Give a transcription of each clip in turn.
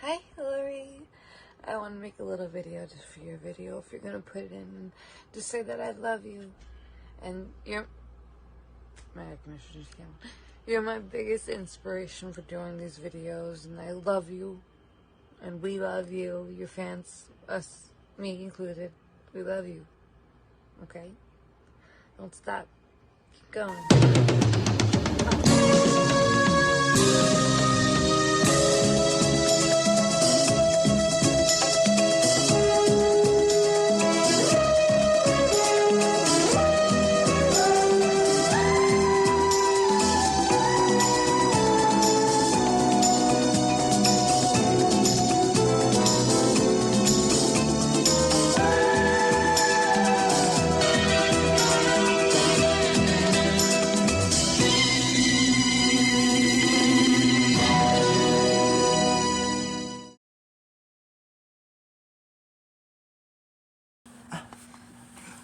Hi, Hillary. I want to make a little video just for your video. If you're going to put it in, and just say that I love you. And you're my biggest inspiration for doing these videos. And I love you. And we love you. Your fans, us, me included. We love you. Okay? Don't stop. Keep going.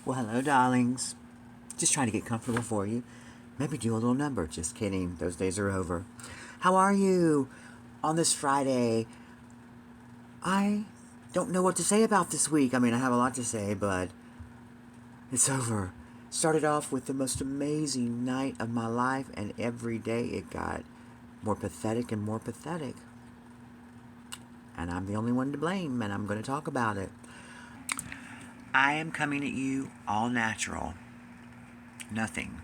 Well, hello, darlings. Just trying to get comfortable for you. Maybe do a little number. Just kidding. Those days are over. How are you on this Friday? I don't know what to say about this week. I mean, I have a lot to say, but it's over. Started off with the most amazing night of my life, and every day it got more pathetic and more pathetic. And I'm the only one to blame, and I'm going to talk about it. I am coming at you all natural. Nothing.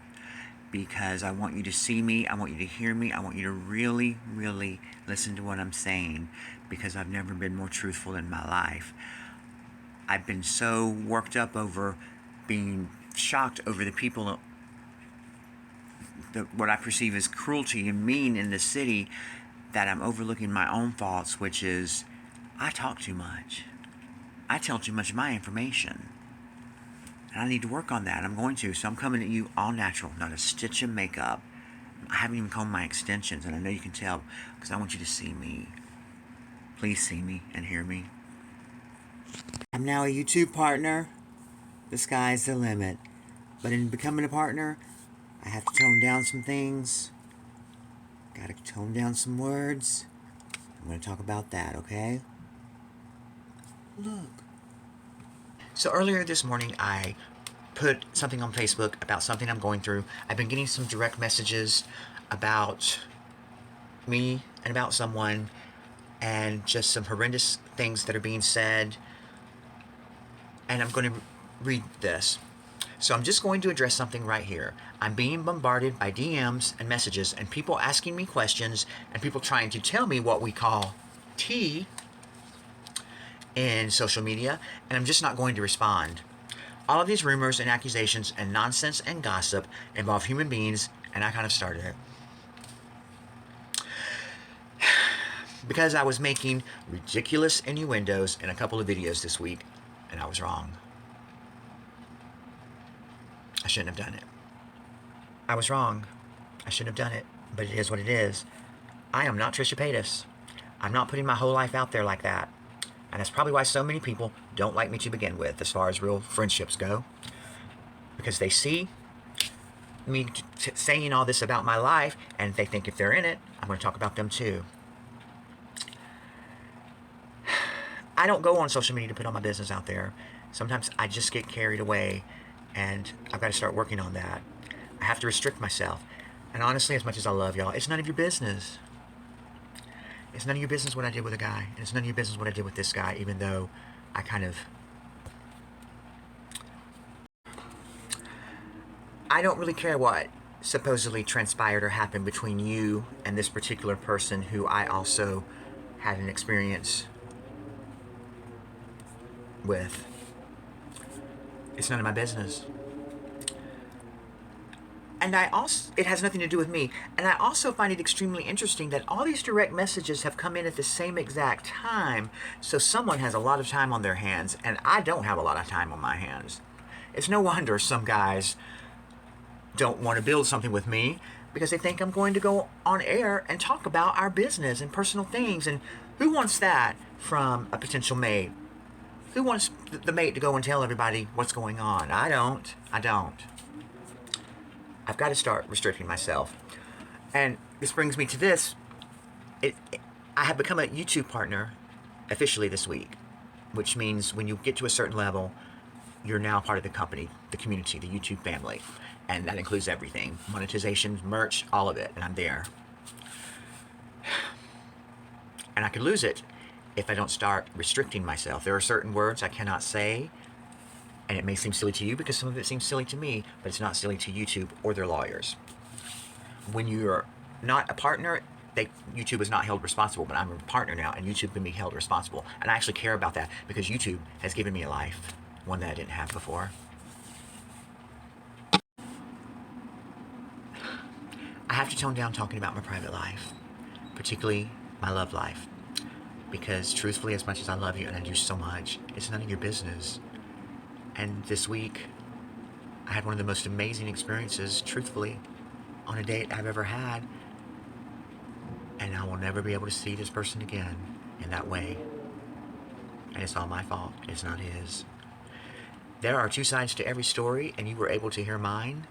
Because I want you to see me. I want you to hear me. I want you to really, really listen to what I'm saying. Because I've never been more truthful in my life. I've been so worked up over being shocked over the people, what I perceive as cruelty and mean in the city, that I'm overlooking my own faults, which is I talk too much. I tell too much of my information. And I need to work on that. I'm going to. So I'm coming at you all natural. Not a stitch of makeup. I haven't even combed my extensions. And I know you can tell because I want you to see me. Please see me and hear me. I'm now a YouTube partner. The sky's the limit. But in becoming a partner, I have to tone down some things. Gotta tone down some words. I'm going to talk about that, okay? Look. So earlier this morning, I put something on Facebook about something I'm going through. I've been getting some direct messages about me and about someone, and just some horrendous things that are being said. And I'm going to read this. So I'm just going to address something right here. I'm being bombarded by DMs and messages and people asking me questions and people trying to tell me what we call tea in social media, and I'm just not going to respond. All of these rumors and accusations and nonsense and gossip involve human beings, and I kind of started it. Because I was making ridiculous innuendos in a couple of videos this week, and I was wrong. I shouldn't have done it. I was wrong. I shouldn't have done it, but it is what it is. I am not Trisha Paytas. I'm not putting my whole life out there like that. And that's probably why so many people don't like me to begin with, as far as real friendships go. Because they see me saying all this about my life, and they think if they're in it, I'm going to talk about them too. I don't go on social media to put all my business out there. Sometimes I just get carried away, and I've got to start working on that. I have to restrict myself. And honestly, as much as I love y'all, it's none of your business. It's none of your business what I did with a guy. And it's none of your business what I did with this guy, even though I don't really care what supposedly transpired or happened between you and this particular person who I also had an experience with. It's none of my business. And it has nothing to do with me. And I also find it extremely interesting that all these direct messages have come in at the same exact time. So someone has a lot of time on their hands, and I don't have a lot of time on my hands. It's no wonder some guys don't want to build something with me because they think I'm going to go on air and talk about our business and personal things. And who wants that from a potential mate? Who wants the mate to go and tell everybody what's going on? I don't. I've got to start restricting myself. And this brings me to this. I have become a YouTube partner, officially this week, which means when you get to a certain level, you're now part of the company, the community, the YouTube family. And that includes everything. Monetization, merch, all of it. And I'm there. And I could lose it if I don't start restricting myself. There are certain words I cannot say, and it may seem silly to you because some of it seems silly to me, but it's not silly to YouTube or their lawyers. When you're not a partner, YouTube is not held responsible, but I'm a partner now, and YouTube can be held responsible. And I actually care about that because YouTube has given me a life, one that I didn't have before. I have to tone down talking about my private life, particularly my love life, because truthfully, as much as I love you and I do so much, it's none of your business. And this week, I had one of the most amazing experiences, truthfully, on a date I've ever had, and I will never be able to see this person again in that way. And it's all my fault. It's not his. There are two sides to every story, and you were able to hear mine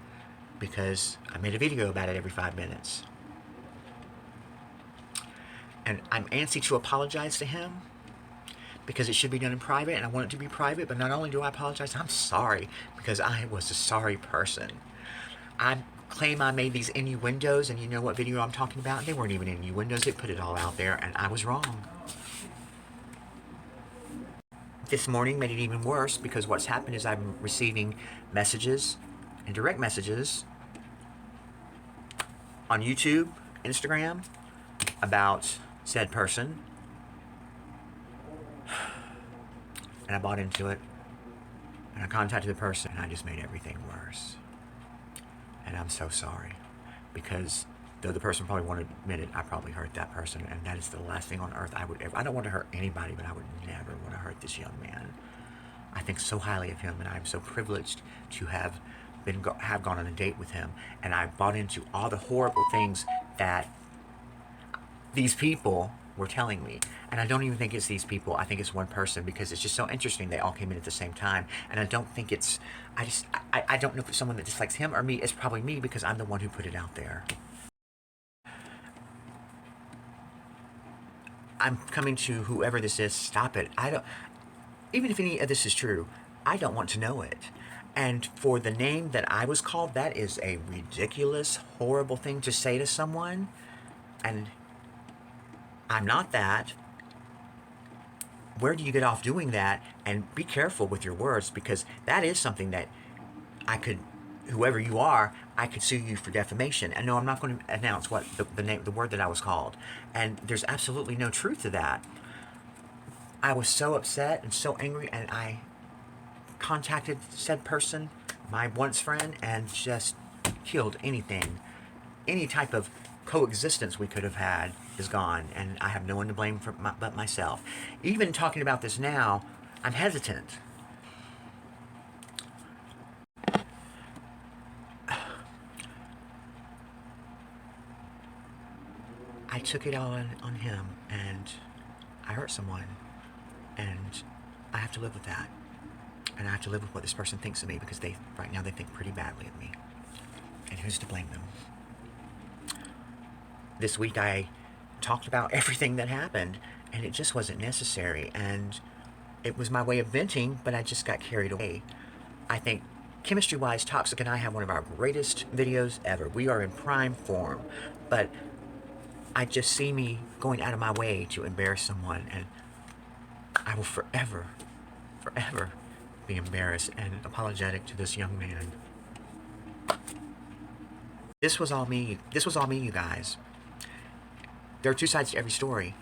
because I made a video about it every 5 minutes. And I'm antsy to apologize to him because it should be done in private, and I want it to be private, but not only do I apologize, I'm sorry because I was a sorry person. I claim I made these innuendos, and you know what video I'm talking about? They weren't even innuendos. They put it all out there, and I was wrong. This morning made it even worse because what's happened is I'm receiving messages and direct messages on YouTube, Instagram, about said person. And I bought into it, and I contacted the person, and I just made everything worse. And I'm so sorry, because though the person probably won't admit it, I probably hurt that person, and that is the last thing on earth I would ever. I don't want to hurt anybody, but I would never want to hurt this young man. I think so highly of him, and I'm so privileged to have gone on a date with him, and I bought into all the horrible things that these people were telling me. And I don't even think it's these people. I think it's one person because it's just so interesting. They all came in at the same time. And I don't think it's, I don't know if it's someone that dislikes him or me. It's probably me because I'm the one who put it out there. I'm coming to whoever this is, stop it. Even if any of this is true, I don't want to know it. And for the name that I was called, that is a ridiculous, horrible thing to say to someone. And I'm not that. Where do you get off doing that? And be careful with your words, because that is something that I could, whoever you are, I could sue you for defamation. And no, I'm not going to announce what the word that I was called. And there's absolutely no truth to that. I was so upset and so angry, and I contacted said person, my once friend, and just killed anything. Any type of coexistence we could have had is gone, and I have no one to blame but myself. Even talking about this now, I'm hesitant. I took it all on him, and I hurt someone, and I have to live with that. And I have to live with what this person thinks of me, because right now they think pretty badly of me. And who's to blame them? This week I talked about everything that happened, and it just wasn't necessary, and it was my way of venting, but I just got carried away. I think chemistry-wise, Toxic and I have one of our greatest videos ever. We are in prime form, but I just see me going out of my way to embarrass someone, and I will forever, forever be embarrassed and apologetic to this young man. This was all me. This was all me, you guys. There are two sides to every story.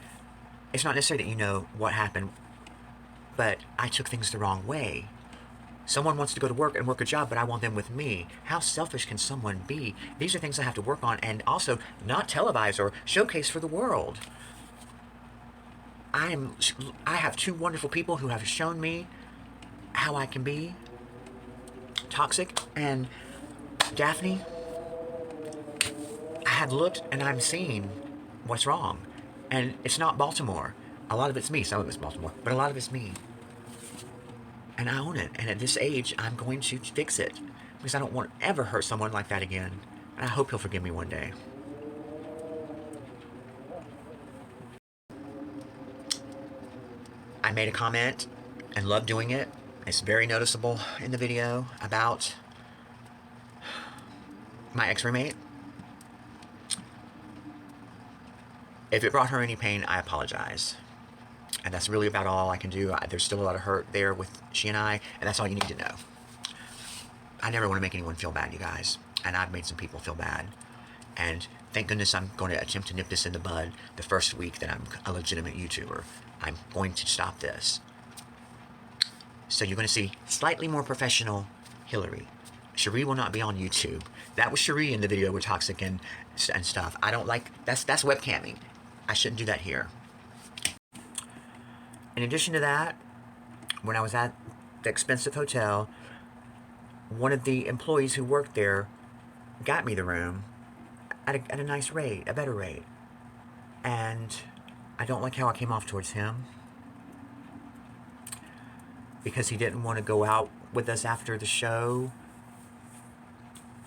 It's not necessary that you know what happened, but I took things the wrong way. Someone wants to go to work and work a job, but I want them with me. How selfish can someone be? These are things I have to work on, and also not televise or showcase for the world. I have two wonderful people who have shown me how I can be. Toxic and Daphne. I have looked and I'm seeing what's wrong. And it's not Baltimore. A lot of it's me. Some of it's Baltimore. But a lot of it's me. And I own it. And at this age, I'm going to fix it. Because I don't want to ever hurt someone like that again. And I hope he'll forgive me one day. I made a comment and love doing it. It's very noticeable in the video about my ex-roommate. If it brought her any pain, I apologize. And that's really about all I can do. There's still a lot of hurt there with she and I, and that's all you need to know. I never want to make anyone feel bad, you guys. And I've made some people feel bad. And thank goodness I'm going to attempt to nip this in the bud the first week that I'm a legitimate YouTuber. I'm going to stop this. So you're going to see slightly more professional Hillary. Cherie will not be on YouTube. That was Cherie in the video with Toxic and stuff. I don't like, that's webcamming. I shouldn't do that here. In addition to that, when I was at the expensive hotel, one of the employees who worked there got me the room at a nice rate, a better rate. And I don't like how I came off towards him, because he didn't want to go out with us after the show.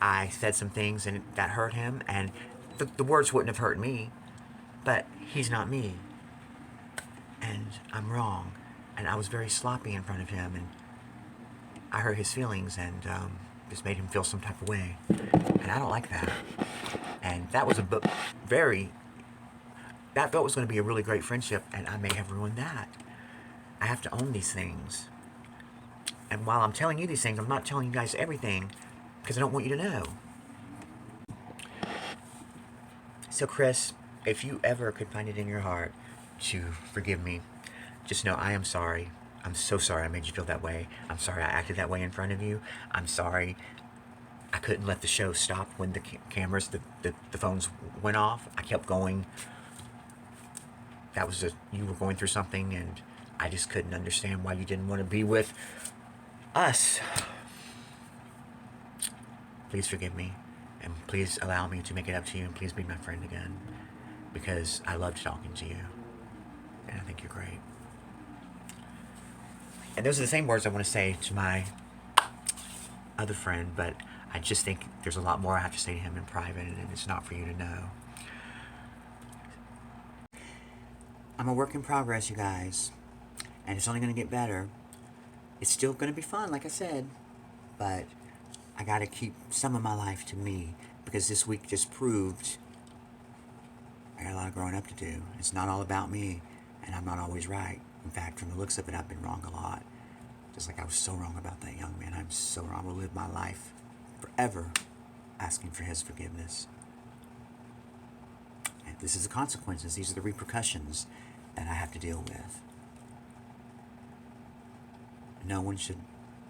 I said some things and that hurt him, and the words wouldn't have hurt me, but he's not me, and I'm wrong, and I was very sloppy in front of him, and I hurt his feelings, and just made him feel some type of way, and I don't like that. And that was that felt was going to be a really great friendship, and I may have ruined that. I have to own these things. And while I'm telling you these things, I'm not telling you guys everything, because I don't want you to know. So Chris, if you ever could find it in your heart to forgive me, just know I am sorry. I'm so sorry I made you feel that way. I'm sorry I acted that way in front of you. I'm sorry I couldn't let the show stop when the cameras, the phones went off. I kept going. That was you were going through something, and I just couldn't understand why you didn't want to be with us. Please forgive me, and please allow me to make it up to you, and please be my friend again, because I loved talking to you, and I think you're great. And those are the same words I want to say to my other friend, but I just think there's a lot more I have to say to him in private, and it's not for you to know. I'm a work in progress, you guys, and it's only going to get better. It's still going to be fun, like I said, but I got to keep some of my life to me, because this week just proved I got a lot of growing up to do. It's not all about me, and I'm not always right. In fact, from the looks of it, I've been wrong a lot. Just like I was so wrong about that young man. I'm so wrong. I will live my life forever asking for his forgiveness. And this is the consequences. These are the repercussions that I have to deal with.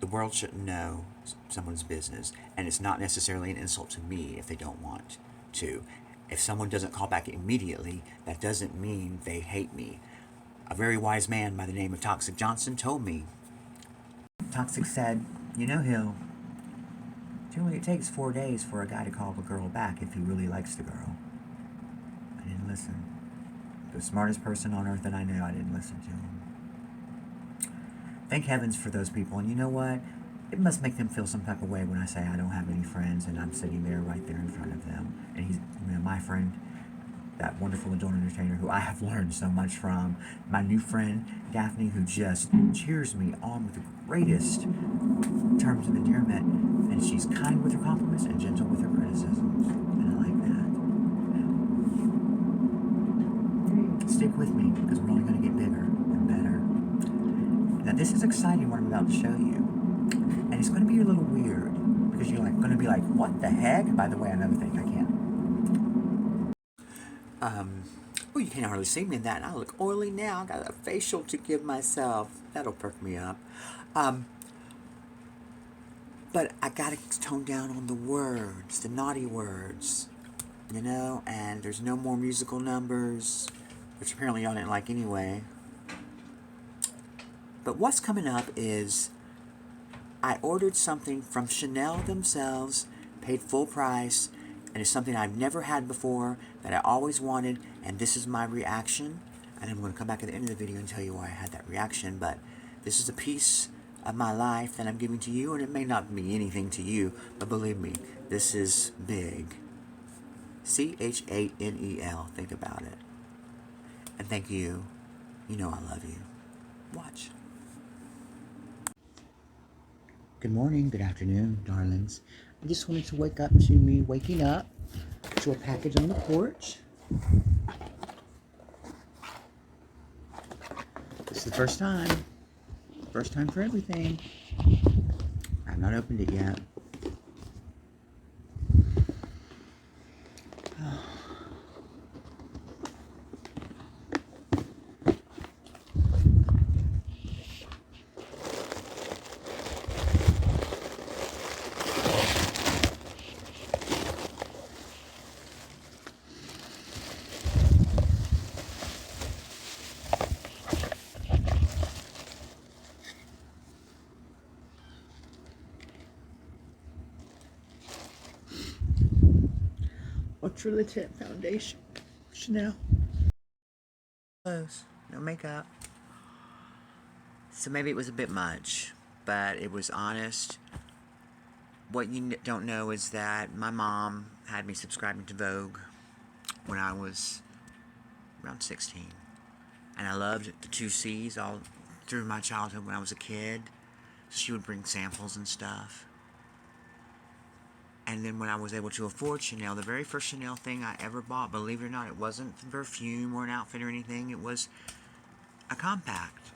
The world shouldn't know someone's business. And it's not necessarily an insult to me if they don't want to. If someone doesn't call back immediately, that doesn't mean they hate me. A very wise man by the name of Toxic Johnson told me. Toxic said, you know, Hill, generally it takes 4 days for a guy to call a girl back if he really likes the girl. I didn't listen. The smartest person on earth that I knew, I didn't listen to him. Thank heavens for those people. And you know what? It must make them feel some type of way when I say I don't have any friends and I'm sitting there right there in front of them. And he's, my friend, that wonderful adult entertainer who I have learned so much from. My new friend, Daphne, who just cheers me on with the greatest terms of endearment. And she's kind with her compliments and gentle with her criticisms. And I like that. Stick with me, because we're only going to get bigger and better. Now, this is exciting what I'm about to show you. And it's going to be a little weird, because you're going to be like, what the heck? By the way, another thing, I can't. Well, you can't hardly see me in that, and I look oily now. I got a facial to give myself. That'll perk me up. But I gotta tone down on the words, the naughty words, you know, and there's no more musical numbers, which apparently y'all didn't like anyway. But what's coming up is I ordered something from Chanel themselves, paid full price, and it's something I've never had before, that I always wanted, and this is my reaction. And I'm going to come back at the end of the video and tell you why I had that reaction, but this is a piece of my life that I'm giving to you, and it may not mean anything to you, but believe me, this is big. CHANEL, think about it. And thank you. You know I love you. Watch. Good morning, good afternoon, darlings. I just wanted to wake up to me waking up to a package on the porch. This is the first time. First time for everything. I've not opened it yet. Ultra Tint Foundation. Chanel. Clothes. No makeup. So maybe it was a bit much, but it was honest. What you don't know is that my mom had me subscribing to Vogue when I was around 16. And I loved the 2Cs all through my childhood when I was a kid. So she would bring samples and stuff. And then when I was able to afford Chanel, the very first Chanel thing I ever bought, believe it or not, it wasn't perfume or an outfit or anything. It was a compact,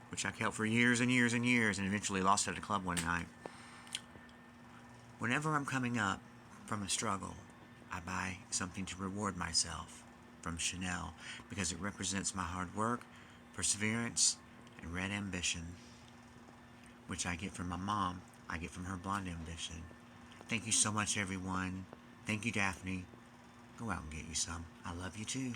which I kept for years and years and years, and eventually lost it at a club one night. Whenever I'm coming up from a struggle, I buy something to reward myself from Chanel because it represents my hard work, perseverance, and red ambition, which I get from my mom. I get from her blonde ambition. Thank you so much, everyone. Thank you, Daphne. Go out and get you some. I love you too.